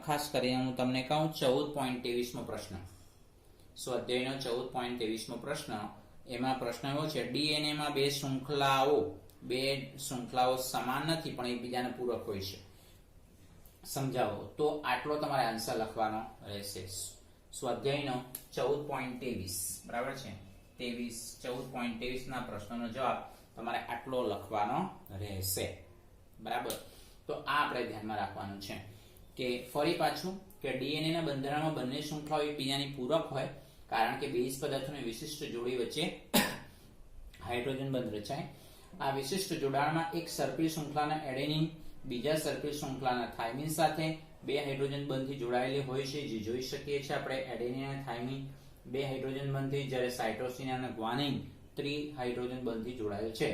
ખાસ કરીને હું તમને કહું 14.23મો પ્રશ્ન, સ્વાધ્યાયનો 14.23મો પ્રશ્ન. એમાં પ્રશ્ન એવો છે, ડીએનએ માં બે શૃંખલાઓ સમાન નથી પણ એકબીજાને પૂરક હોય છે, સમજાવો. તો આટલો તમારે આન્સર લખવાનો રહેશે. સ્વાધ્યાયનો 14.23, બરાબર છે, 14.23 ના પ્રશ્નનો જવાબ તમારે આટલો લખવાનો રહેશે, બરાબર. તો આ આપણે ધ્યાનમાં રાખવાનું છે કે ફરી પાછું કે ડીએનએ ના બંધારણમાં બંને શૃંખલાઓ એકબીજાની પૂરક હોય કારણ કે બેઝ પદાર્થોની વિશિષ્ટ જોડી વચ્ચે હાઇડ્રોજન બંધ રચાય. આ વિશિષ્ટ જોડાણમાં એક સર્પિલ શૃંખલાના એડેનિન બીજા સર્પિલ શૃંખલાના થાઇમિન સાથે બે હાઇડ્રોજન બંધથી જોડાયેલી હોય છે, જે જોઈ શકીએ છીએ આપણે એડેનિન અને થાઇમિન બે હાઇડ્રોજન બંધથી, જ્યારે સાઇટોસિન અને ગ્વાનિન હાઇડ્રોજન બંધથી જોડાયેલ છે.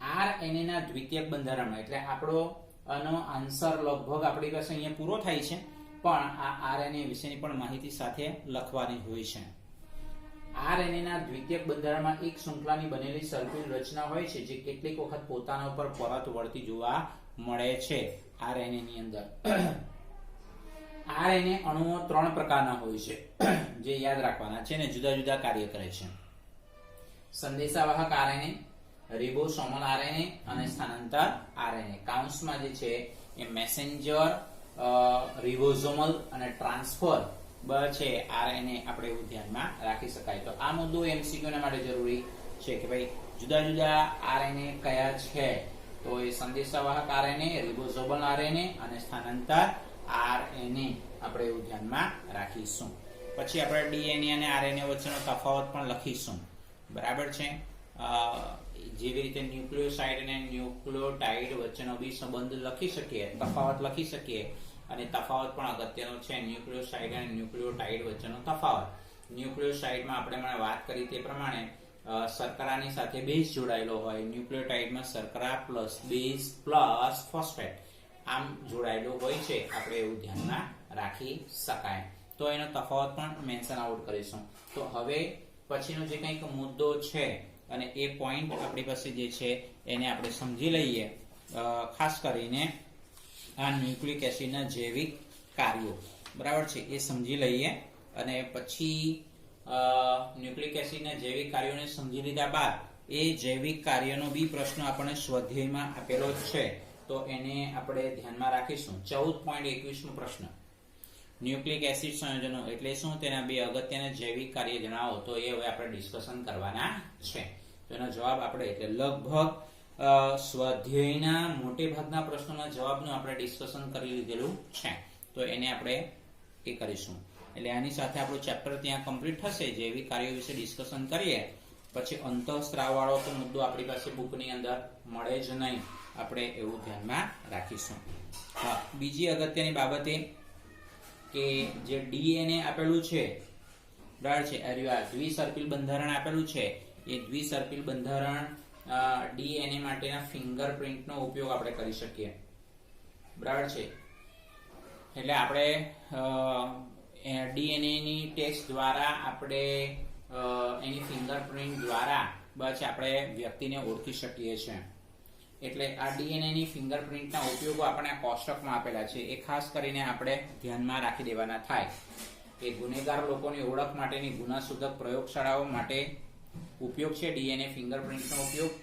આરએનએ ના દ્વિતીયક બંધારણમાં, એટલે આપણો આનો આન્સર લગભગ આપણી પાસે અહીંયા પૂરો થાય છે, પણ આ આરએનએ વિશેની પણ માહિતી સાથે લખવાની હોય છે. આરએનએ ના દ્વિતીયક બંધારણમાં એક શૃંખલાની બનેલી સર્પિલ રચના હોય છે જે કેટલીક વખત પોતાના ઉપર પરત વળતી જોવા મળે છે. આરએનએ ની અંદર આરએનએ અણુઓ 3 પ્રકારના હોય છે જે યાદ રાખવાના છે અને જુદા જુદા કાર્ય કરે છે. સંદેશાવાહક આરએનએ, રિબોસોમલ આરએનએ અને સ્થાનાંતર આરએનએ. કાઉન્સમાં જે છે એ મેસેન્જર, રિબોસોમલ અને ટ્રાન્સફર છે આરએનએ આપણે એવું ધ્યાનમાં રાખી શકાય. તો આ મુદ્દો એમસીક્યુ ના માટે જરૂરી છે કે ભાઈ જુદા જુદા આરએનએ કયા છે. તો એ સંદેશાવાહક આરએનએ, રિબોસોમલ આરએનએ અને સ્થાનાંતર આરએનએ આપણે એવું ધ્યાનમાં રાખીશું. પછી આપણે ડીએનએ અને આરએનએ વચ્ચેનો તફાવત પણ લખીશું, બરાબર છે. જેવી રીતે ન્યુક્લિયોસાઇડ અને ન્યુક્લિયોટાઇડ વચ્ચેનો બી સંબંધ લખી શકીએ, તફાવત લખી શકીએ, અને તફાવત પણ અગત્યનો છે ન્યુક્લિયોસાઇડ અને ન્યુક્લિયોટાઇડ વચ્ચેનો તફાવત. ન્યુક્લિયોસાઇડમાં આપણે વાત કરી તે પ્રમાણે શર્કરાની સાથે બેઝ જોડાયેલો હોય, ન્યુક્લિયોટાઇડમાં શર્કરા પ્લસ બેઝ પ્લસ ફોસ્ફેટ આમ જોડાયેલો હોય છે, આપણે એવું ધ્યાનમાં રાખી શકાય. તો એનો તફાવત પણ મેન્શન આઉટ કરીશું. તો હવે પછીનો જે કંઈક મુદ્દો છે અને એ પોઈન્ટ આપણી પાસે જે છે એને આપણે સમજી લઈએ. ખાસ કરીને આ ન્યુક્લિક એસિડના જૈવિક કાર્યો, બરાબર છે, એ સમજી લઈએ અને પછી ન્યુક્લિક એસિડના જૈવિક કાર્યોને સમજી લીધા બાદ એ જૈવિક કાર્યનો બી પ્રશ્ન આપણને સ્વાધ્યાયમાં આપેલો જ છે, તો એને આપણે ધ્યાનમાં રાખીશું. 14.21મો પ્રશ્ન, ન્યુક્લિક એસિડ સંયોજનો એટલે શું, તેના બે અગત્યના જૈવિક કાર્ય જણાવો. તો એ હવે આપણે ડિસ્કશન કરવાના છે. તો એનો જવાબ આપણે એટલે લગભગ સ્વાધ્યાયના મોટે ભાગના પ્રશ્નોના જવાબનું આપણે ડિસ્કશન કરી લીધેલું છે, તો એને આપણે એ કરીશું. એટલે આની સાથે આપણું ચેપ્ટર ત્યાં કમ્પ્લીટ થશે. જૈવિક કાર્યો વિશે ડિસ્કશન કરીએ પછી અંતઃસ્ત્રાવ વાળો તો મુદ્દો આપણી પાસે બુકની અંદર મળે જ નહીં, આપણે એવું ધ્યાનમાં રાખીશું. હા, બીજી અગત્યની બાબત એ કે જે ડીએનએ આપેલું છે, બરાબર છે, દ્વિસર્પિલ બંધારણ આપેલું છે, એ દ્વિસર્પિલ બંધારણ ડીએનએ માટેના ફિંગરપ્રિન્ટનો ઉપયોગ આપણે કરી શકીએ. બરાબર છે. એટલે આપણે ડીએનએ ની ટેસ્ટ દ્વારા આપણે એની ફિંગરપ્રિન્ટ દ્વારા બસ આપણે વ્યક્તિને ઓળખી શકીએ છીએ. એટલે આ ડીએનએ ની ફિંગરપ્રિન્ટના ઉપયોગો આપણે આ કોષ્ટકમાં આપેલા છે. એ ખાસ કરીને આપણે ધ્યાનમાં રાખી દેવાના થાય કે ગુનેગાર લોકોની ઓળખ માટેની ગુનાશોધક પ્રયોગશાળાઓ માટે ઉપયોગ છે ડીએનએ ફિંગરપ્રિન્ટનો ઉપયોગ.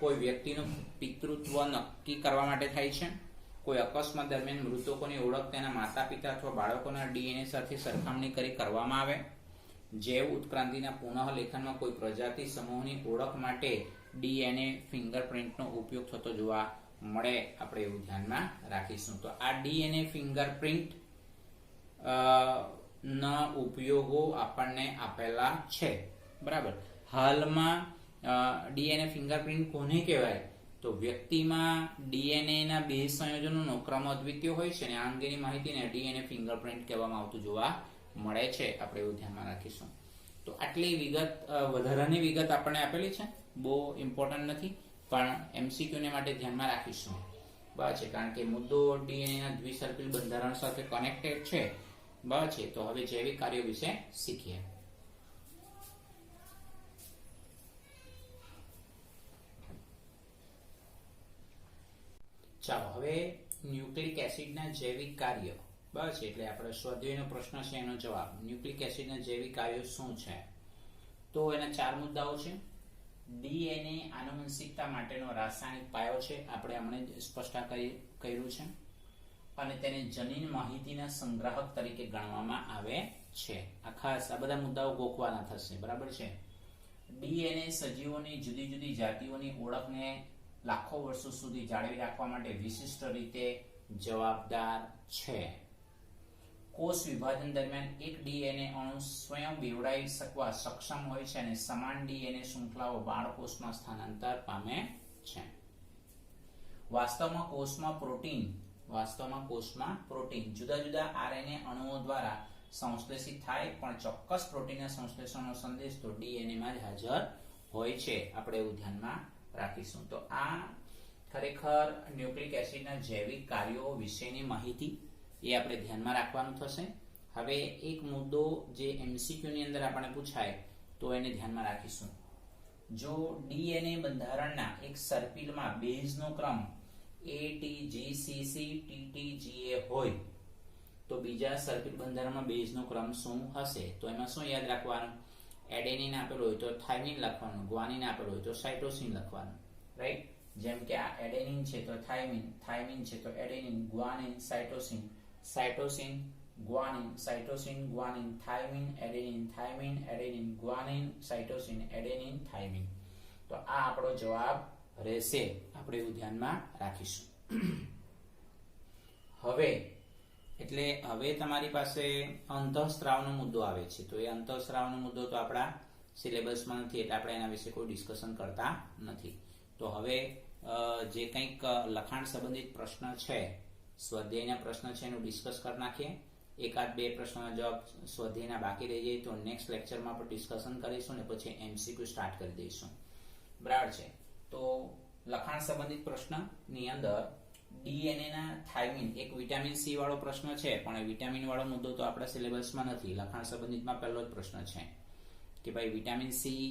કોઈ વ્યક્તિનું પિતૃત્વ નક્કી કરવા માટે થાય છે. કોઈ અકસ્માત દરમિયાન મૃતકોની ઓળખ તેના માતા પિતા અથવા બાળકોના ડીએનએ સાથે સરખામણી કરી કરવામાં આવે. જૈવ ઉત્ક્રાંતિના પુનઃલેખનમાં કોઈ પ્રજાતિ સમૂહની ઓળખ માટે ડીએનએ ફિંગરપ્રિન્ટનો ઉપયોગ થતો જોવા મળે. આપણે એવું ધ્યાનમાં રાખીશું. તો આ ડીએનએ ફિંગરપ્રિન્ટ ના ઉપયોગો આપણને આપેલા છે. બરાબર. હાલમાં ડીએનએ ફિંગરપ્રિન્ટ કોને કહેવાય? તો વ્યક્તિમાં ડીએનએ ના બે સંયોજનોનો ક્રમ અદ્વિતીય હોય છે અને આ અંગેની માહિતીને ડીએનએ ફિંગરપ્રિન્ટ કહેવામાં આવતું જોવા મળે છે. આપણે એવું ધ્યાનમાં રાખીશું. તો આટલી વિગત, વધારાની વિગત આપણને આપેલી છે, બહુ ઇમ્પોર્ટન્ટ નથી, પણ એમસીક્યુ ને માટે ધ્યાનમાં રાખીશું. બરાબર છે. કારણ કે મુદ્દો ડીએનએ ના દ્વિસર્પિલ બંધારણ સાથે કનેક્ટેડ છે. બરાબર છે. તો હવે જૈવિક કાર્યો વિશે શીખીએ. ચાલો હવે ન્યુક્લિક એસિડના જૈવિક કાર્ય. બરાબર છે. એટલે આપણે સ્વાધ્યાયનો પ્રશ્ન છે એનો જવાબ. ન્યુક્લિક એસિડના જૈવિક કાર્યો શું છે? તો એના 4 મુદ્દાઓ છે. ડીએનએ આનુવંશિકતા માટેનો રાસાયણિક પાયો છે, આપણે હમણાં જ સ્પષ્ટ કર્યું છે, અને તેને જનીન માહિતીના સંગ્રાહક તરીકે ગણવામાં આવે છે. આ ખાસ આ બધા મુદ્દાઓ ગોખવાના થશે. બરાબર છે. ડીએનએ સજીવોની જુદી જુદી જાતિઓની ઓળખને લાખો વર્ષો સુધી જાળવી રાખવા માટે વિશિષ્ટ રીતે જવાબદાર છે. કોષ વિભાજન દરમિયાન એક ડીએનએ અણુ સ્વયં બેવડાઈ શકવા સક્ષમ હોય છે અને સમાન ડીએનએ શૃંખલાઓ બાળકોષમાં સ્થાનાંતર પામે છે. વાસ્તવમાં કોષમાં પ્રોટીન જુદા જુદા આરએનએ અણુઓ દ્વારા સંશ્લેષિત થાય, પણ ચોક્કસ પ્રોટીનના સંશ્લેષણનો સંદેશ તો ડીએનએ માં જ હાજર હોય છે. આપણે એવું ધ્યાનમાં રાખીશું. તો આ ખરેખર ન્યુક્લિક એસિડના જૈવિક કાર્યો વિશેની માહિતી એ આપણે ધ્યાનમાં રાખવાનું થશે. હવે એક મુદ્દો જે એમસીક્યુ ની અંદર આપણે પૂછાય તો એને ધ્યાનમાં રાખીશું. જો ડીએનએ બંધારણના એક સર્પિલમાં બેઝનો ક્રમ ATGCC-TTGA હોય તો બીજા સર્પિલ બંધારણમાં બેઝનો ક્રમ શું હશે? તો એમાં શું યાદ રાખવાનું? એડેનિન આપેલું હોય તો થાઇમિન લખવાનું, ગ્વાનિન આપેલું હોય તો સાઇટોસિન લખવાનું. રાઈટ? જેમ કે આ એડેનિન છે તો થાઇમિન, થાઇમિન છે તો adenine, guanine, cytosine, cytosine, guanine, cytosine, guanine, thiamine, adenine, thiamine, adenine, guanine, cytosine, adenine, thiamine. તો આ આપણો જવાબ રહેશે. આપણે એવું ધ્યાનમાં રાખીશું. હવે તમારી પાસે અંતઃસ્ત્રાવનો મુદ્દો આવે છે. તો એ અંતઃસ્ત્રાવનો મુદ્દો તો આપણા સિલેબસમાં નથી, એટલે આપણે એના વિશે કોઈ ડિસ્કશન કરતા નથી. તો હવે જે કંઈક લખાણ સંબંધિત પ્રશ્ન છે, સ્વાધ્યાયના પ્રશ્ન છે, એનું ડિસ્કસ કરી નાખીએ. એકાદ બે પ્રશ્નોના જવાબ સ્વાધ્યાયના બાકી રહી જાય તો નેક્સ્ટ લેક્ચરમાં આપણે ડિસ્કશન કરીશું ને પછી એમસીક્યુ સ્ટાર્ટ કરી દઈશું. બરાબર છે. તો લખાણ સંબંધિત પ્રશ્નની અંદર ડીએનએ ના થાઇમિન, એક વિટામિન સી વાળો પ્રશ્ન છે, પણ એ વિટામિન વાળો મુદ્દો તો આપણા સિલેબસમાં નથી. લખાણ સંબંધિતમાં પહેલો જ પ્રશ્ન છે કે ભાઈ વિટામિન સી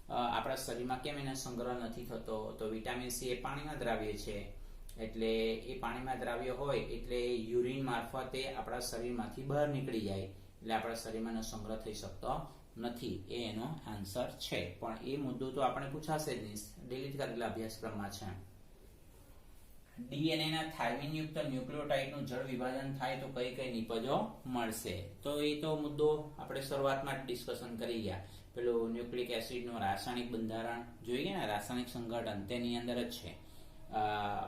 આપણા શરીરમાં કેમ એનો સંગ્રહ નથી થતો? તો વિટામિન સી એ પાણીમાં દ્રાવ્ય છે, એટલે એ પાણીમાં દ્રાવ્ય હોય એટલે યુરિન મારફતે આપણા શરીરમાંથી બહાર નીકળી જાય, એટલે આપણા શરીરમાં એનો સંગ્રહ થઈ શકતો નથી. એ એનો આન્સર છે. પણ એ મુદ્દો તો આપણે પૂછાશે જ નહીં, ડિલીટ કરેલા અભ્યાસક્રમમાં છે. ડીએનએ ના થાઇમિન યુક્ત ન્યુક્લિયોટાઇડનું જળ વિભાજન થાય તો કઈ કઈ નિપજો મળશે? તો એ તો મુદ્દો આપણે શરૂઆતમાં ડિસ્કશન કરી ગયા. પેલું ન્યુક્લિક એસિડનું રાસાયણિક બંધારણ જોઈ ગયા ને, રાસાયણિક સંગઠન તેની અંદર જ છે.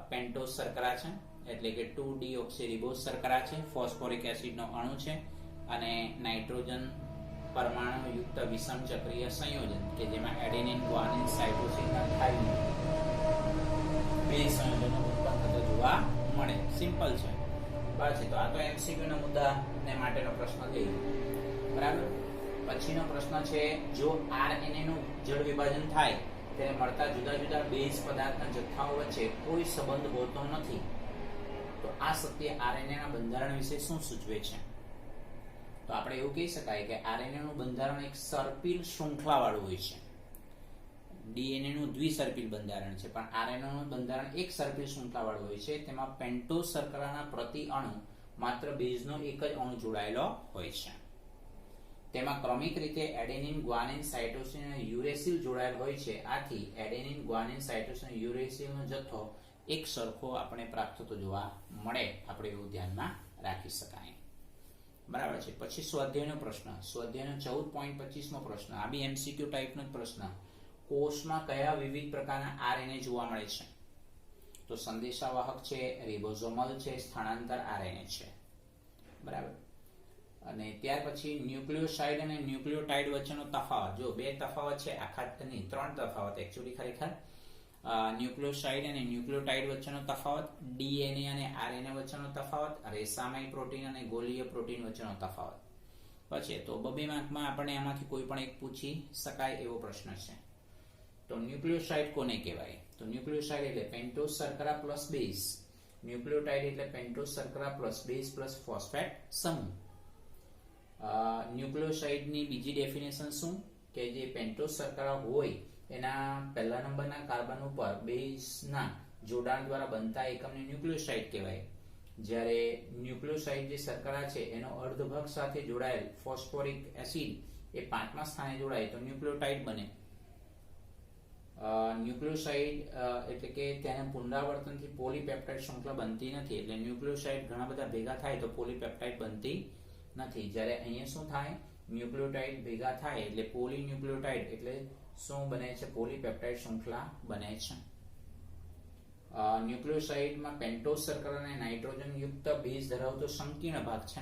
પેન્ટોઝ શર્કરા છે, એટલે કે 2-deoxyriboz શર્કરા છે, ફોસ્ફોરિક એસિડનો અણુ છે, અને નાઇટ્રોજન પરમાણુ યુક્ત વિષમ ચક્રીય સંયોજન કે જેમાં એડેનિન, ગ્વાનિન, સાઇટોસિન અને થાઇમિન બે સંયોજનો ઉત્પન્ન થતો જોવા મળે. સિમ્પલ છે. બસ તો આ તો એમસીક્યુ ના મુદ્દા ને માટેનો પ્રશ્ન થઈ. બરાબર. પછીનો પ્રશ્ન છે, જો RNA નું જળ વિભાજન થાય ત્યારે મળતા જુદા જુદા બેઝ પદાર્થના જથ્થાઓ વચ્ચે કોઈ સંબંધ હોતો નથી, તો આ સત્ય RNA ના બંધારણ વિશે શું સૂચવે છે? તો આપણે એવું કહી શકાય કે RNA નું બંધારણ એક સર્પિલ શૃંખલા વાળું હોય છે. DNA નું દ્વિસર્પિલ બંધારણ છે, પણ RNA નું બંધારણ એક સર્પિલ શૃંખલા વાળું હોય છે. તેમાં પેન્ટોઝ શર્કરાના પ્રતિ અણુ માત્ર બેઝનો એક જ અણુ જોડાયેલો હોય છે. તેમાં ક્રમિક રીતે એડેનિન, ગ્વાનિન, સાઇટોસિન અને યુરેસિલ જોડાયેલ હોય છે. આથી એડેનિન, ગ્વાનિન, સાઇટોસિન અને યુરેસિલનો જથ્થો એક સરખો આપણે પ્રાપ્ત થતો જોવા મળે, આપણે એવું ધ્યાનમાં રાખી શકાય. બરાબર છે. પછી સ્વાધ્યાયનો પ્રશ્ન, સ્વાધ્યાયનો 14.25મો પ્રશ્ન, આ બી MCQ ટાઈપનો જ પ્રશ્ન. કોષમાં કયા વિવિધ પ્રકારના RNA જોવા મળે છે? તો સંદેશાવાહક છે, રિબોઝોમલ છે, સ્થાનાંતર RNA છે. બરાબર. અને ત્યાર પછી ન્યુક્લિયોસાઇડ અને ન્યુક્લિયોટાઇડ વચ્ચેનો તફાવત. જો બે તફાવત છે, આખા નહીં, ત્રણ તફાવત એકચ્યુઅલી ખરેખર. ન્યુક્લિયોસાઇડ અને ન્યુક્લિયોટાઇડ વચ્ચેનો તફાવત, DNA અને RNA વચ્ચેનો તફાવત, રેસામાઈ પ્રોટીન અને ગોલીય પ્રોટીન વચ્ચેનો તફાવત. પછી તો બબે માર્કમાં આપણે આમાંથી કોઈ પણ એક પૂછી શકાય એવો પ્રશ્ન છે. તો ન્યુક્લિયોસાઇડ કોને કહેવાય? તો ન્યુક્લિયોસાઇડ એટલે પેન્ટોઝ શર્કરા પ્લસ બેઝ. ન્યુક્લિયોટાઇડ એટલે પેન્ટોઝ શર્કરા પ્લસ બેઝ પ્લસ ફોસ્ફેટ સમૂહ. ન્યુક્લિયોસાઇડની બીજી ડેફિનેશન શું? કે જે પેન્ટોઝ શર્કરા હોય એના પહેલા નંબરના કાર્બન ઉપર બેઝના જોડાણ દ્વારા બનતા એકમને ન્યુક્લિયોસાઇડ કહેવાય. જ્યારે ન્યુક્લિયોસાઇડ જે શર્કરા છે એનો અર્ધભાગ સાથે જોડાયેલ ફોસ્ફોરિક એસિડ એ 5મા સ્થાને જોડાય તો ન્યુક્લિયોટાઇડ બને. ન્યુક્લિયોસાઇડ એટલે કે તેના પુનરાવર્તનથી પોલીપેપ્ટાઇડ શૃંખલા બનતી નથી, એટલે ન્યુક્લિયોસાઇડ ઘણા બધા ભેગા થાય તો પોલીપેપ્ટાઇડ બનતી નથી. જ્યારે અહીંયા શું થાય, ન્યુક્લિયોટાઇડ ભેગા થાય એટલે પોલીન્યુક્લિયોટાઇડ એટલે શું બને છે? પોલીપેપ્ટાઇડ શૃંખલા બને છે. ન્યુક્લિયોસાઇડમાં પેન્ટોઝ શર્કરા અને નાઇટ્રોજન યુક્ત બેઝ ધરાવતો સંકીર્ણ ભાગ છે.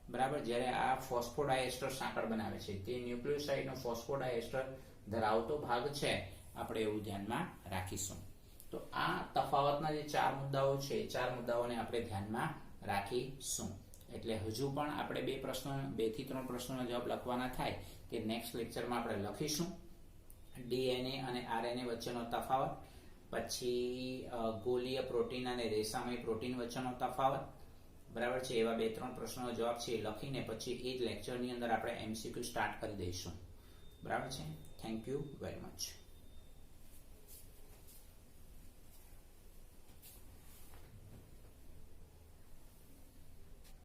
બરાબર. જ્યારે આ ફોસ્ફોડાયસ્ટર સાંકળ બનાવે છે તે ન્યુક્લિયોસાઇડનો ફોસ્ફોડાયસ્ટર ધરાવતો ભાગ છે, આપણે એવું ધ્યાનમાં રાખીશું. તો આ તફાવતના જે 4 મુદ્દાઓ છે એ 4 મુદ્દાઓને આપણે ધ્યાનમાં રાખીશું. એટલે હજુ પણ આપણે 2 થી 3 પ્રશ્નોના જવાબ લખવાના થાય કે નેક્સ્ટ લેક્ચરમાં આપણે લખીશું. DNA અને RNA વચ્ચેનો તફાવત, પછી ગોલીય પ્રોટીન અને રેસામય પ્રોટીન વચ્ચેનો તફાવત. બરાબર છે. એવા 2-3 પ્રશ્નોનો જવાબ છે એ લખીને પછી એ જ લેક્ચરની અંદર આપણે MCQ સ્ટાર્ટ કરી દઈશું. બરાબર છે. Thank you very much.